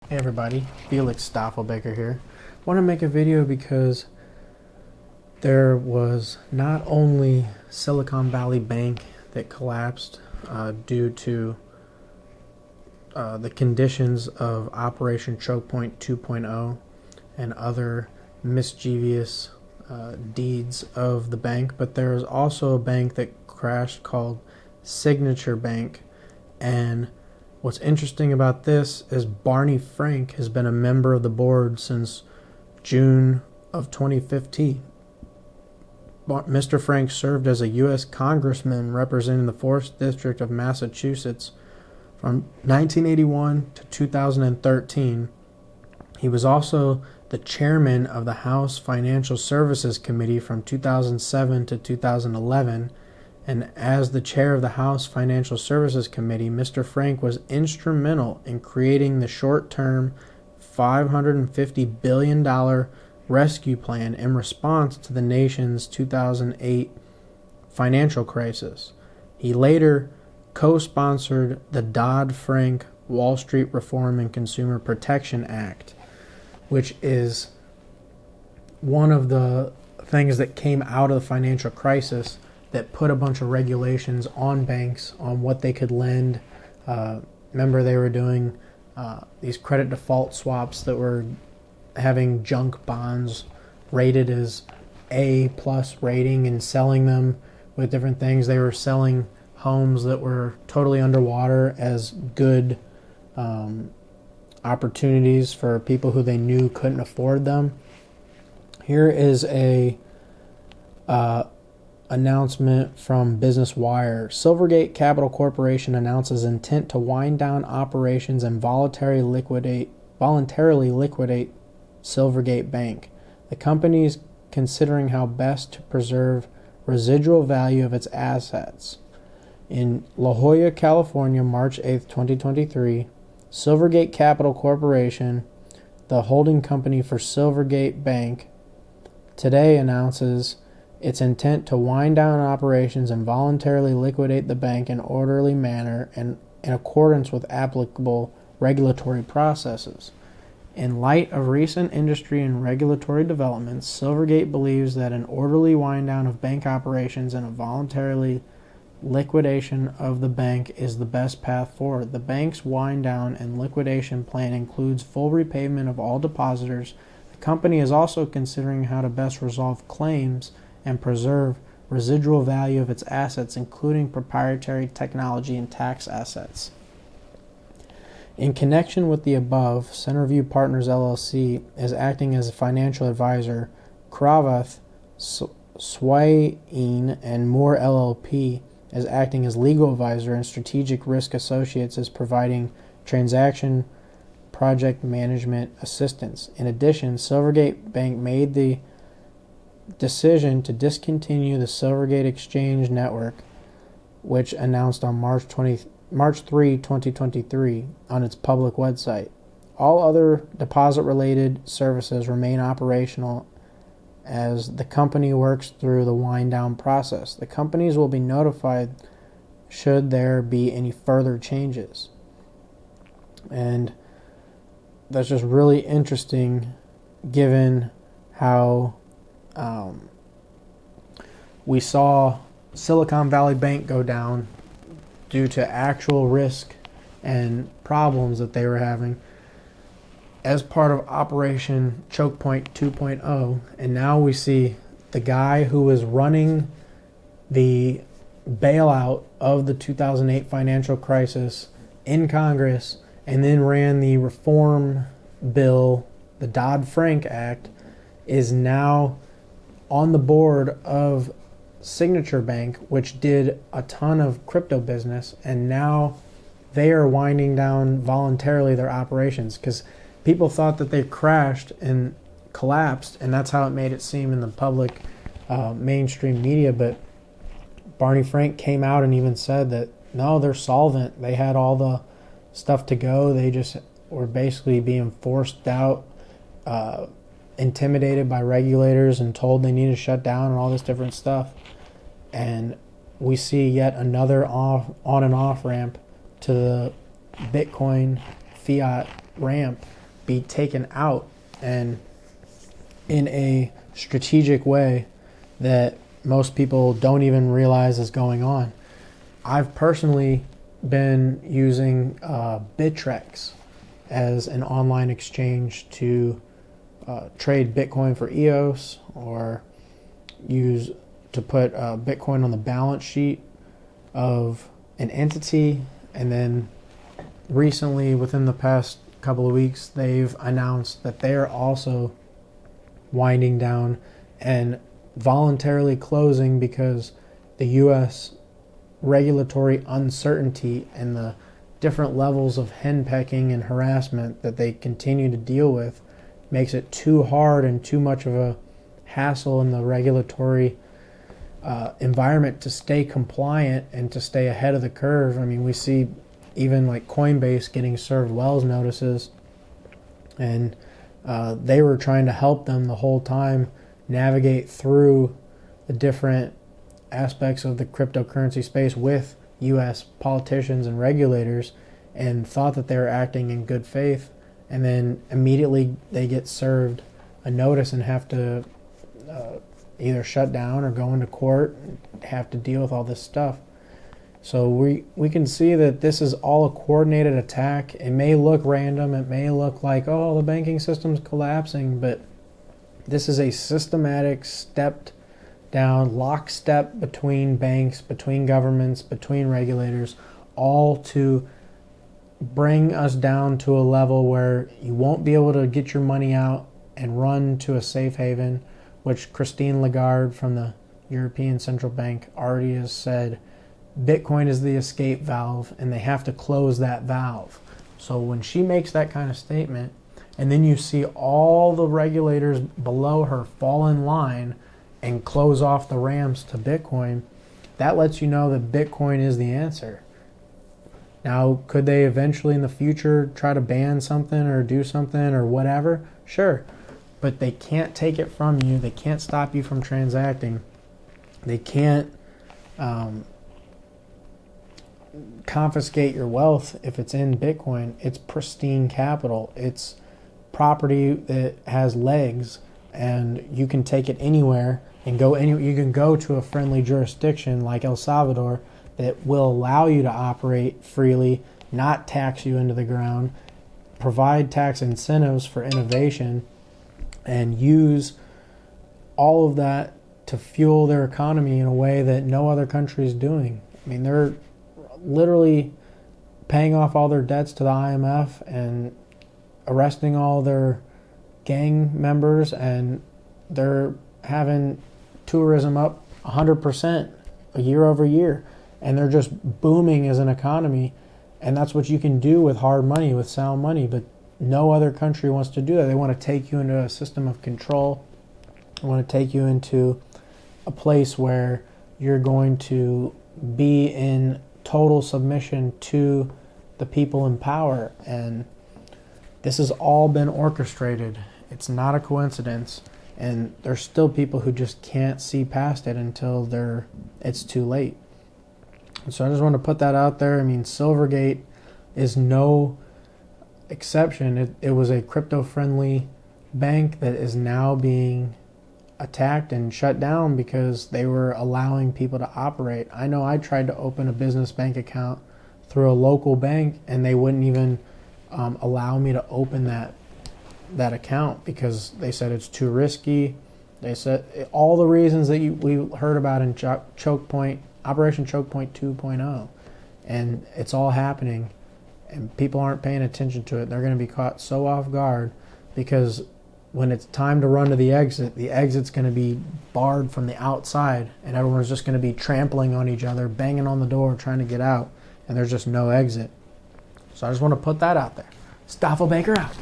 Hey everybody, Felix Staffelbaker here. Want to make a video because there was not only Silicon Valley Bank that collapsed due to the conditions of Operation Choke Point 2.0 and other mischievous deeds of the bank, but there was also a bank that crashed called Signature Bank. And what's interesting about this is Barney Frank has been a member of the board since June of 2015. Mr. Frank served as a U.S. Congressman representing the 4th District of Massachusetts from 1981 to 2013. He was also the chairman of the House Financial Services Committee from 2007 to 2011. And as the chair of the House Financial Services Committee, Mr. Frank was instrumental in creating the short-term $550 billion rescue plan in response to the nation's 2008 financial crisis. He later co-sponsored the Dodd-Frank Wall Street Reform and Consumer Protection Act, which is one of the things that came out of the financial crisis that put a bunch of regulations on banks on what they could lend. Remember, they were doing these credit default swaps that were having junk bonds rated as A plus rating and selling them with different things. They were selling homes that were totally underwater as good opportunities for people who they knew couldn't afford them. Here is a announcement from Business Wire. Silvergate Capital Corporation announces intent to wind down operations and voluntarily liquidate Silvergate Bank. The company is considering how best to preserve residual value of its assets. In La Jolla, California, March 8, 2023, Silvergate Capital Corporation, the holding company for Silvergate Bank, today announces its intent to wind down operations and voluntarily liquidate the bank in an orderly manner and in accordance with applicable regulatory processes. In light of recent industry and regulatory developments, Silvergate believes that an orderly wind down of bank operations and a voluntary liquidation of the bank is the best path forward. The bank's wind down and liquidation plan includes full repayment of all depositors. The company is also considering how to best resolve claims and preserve residual value of its assets, including proprietary technology and tax assets. In connection with the above, Centerview Partners LLC is acting as a financial advisor. Cravath, Swain and Moore LLP is acting as legal advisor, and Strategic Risk Associates is providing transaction project management assistance. In addition, Silvergate Bank made the decision to discontinue the Silvergate Exchange Network, which announced on March 3, 2023 on its public website. All other deposit-related services remain operational as the company works through the wind-down process. The companies will be notified should there be any further changes. And that's just really interesting given how we saw Silicon Valley Bank go down due to actual risk and problems that they were having as part of Operation Choke Point 2.0. And now we see the guy who was running the bailout of the 2008 financial crisis in Congress and then ran the reform bill, the Dodd-Frank Act, is now on the board of Signature Bank, which did a ton of crypto business, and now they are winding down voluntarily their operations because people thought that they crashed and collapsed, and that's how it made it seem in the public mainstream media. But Barney Frank came out and even said that no, they're solvent. They had all the stuff to go. They just were basically being forced out, intimidated by regulators and told they need to shut down and all this different stuff. And we see yet another on and off ramp to the Bitcoin fiat ramp be taken out, and in a strategic way that most people don't even realize is going on. I've personally been using Bittrex as an online exchange to trade Bitcoin for EOS, or use to put Bitcoin on the balance sheet of an entity. And then recently, within the past couple of weeks, they've announced that they are also winding down and voluntarily closing because the U.S. regulatory uncertainty and the different levels of henpecking and harassment that they continue to deal with makes it too hard and too much of a hassle in the regulatory environment to stay compliant and to stay ahead of the curve. I mean, we see even like Coinbase getting served Wells notices, and they were trying to help them the whole time navigate through the different aspects of the cryptocurrency space with U.S. politicians and regulators, and thought that they were acting in good faith, and then immediately they get served a notice and have to either shut down or go into court and have to deal with all this stuff. So we can see that this is all a coordinated attack. It may look random, it may look like, oh, the banking system's collapsing, but this is a systematic, stepped down, lockstep between banks, between governments, between regulators, all to bring us down to a level where you won't be able to get your money out and run to a safe haven, which Christine Lagarde from the European Central Bank already has said Bitcoin is the escape valve, and they have to close that valve. So when she makes that kind of statement, and then you see all the regulators below her fall in line and close off the ramps to Bitcoin, that lets you know that Bitcoin is the answer. Now, could they eventually in the future try to ban something or do something or whatever? Sure. But they can't take it from you. They can't stop you from transacting. They can't confiscate your wealth if it's in Bitcoin. It's pristine capital. It's property that has legs, and you can take it anywhere and go anywhere. You can go to a friendly jurisdiction like El Salvador that will allow you to operate freely, not tax you into the ground, provide tax incentives for innovation, and use all of that to fuel their economy in a way that no other country is doing. I mean, they're literally paying off all their debts to the IMF and arresting all their gang members, and they're having tourism up 100% year over year, and they're just booming as an economy. And that's what you can do with hard money, with sound money, but no other country wants to do that. They want to take you into a system of control. They want to take you into a place where you're going to be in total submission to the people in power. And this has all been orchestrated. It's not a coincidence. And there's still people who just can't see past it until it's too late. And so I just want to put that out there. I mean, Silvergate is no exception. It was a crypto-friendly bank that is now being attacked and shut down because they were allowing people to operate. I know I tried to open a business bank account through a local bank, and they wouldn't even allow me to open that account because they said it's too risky. They said all the reasons that we heard about in Choke Point, Operation Choke Point 2.0, and it's all happening, and people aren't paying attention to it. They're going to be caught so off guard because when it's time to run to the exit's going to be barred from the outside, and everyone's just going to be trampling on each other, banging on the door, trying to get out, and there's just no exit. So I just want to put that out there. Stoffel Baker out.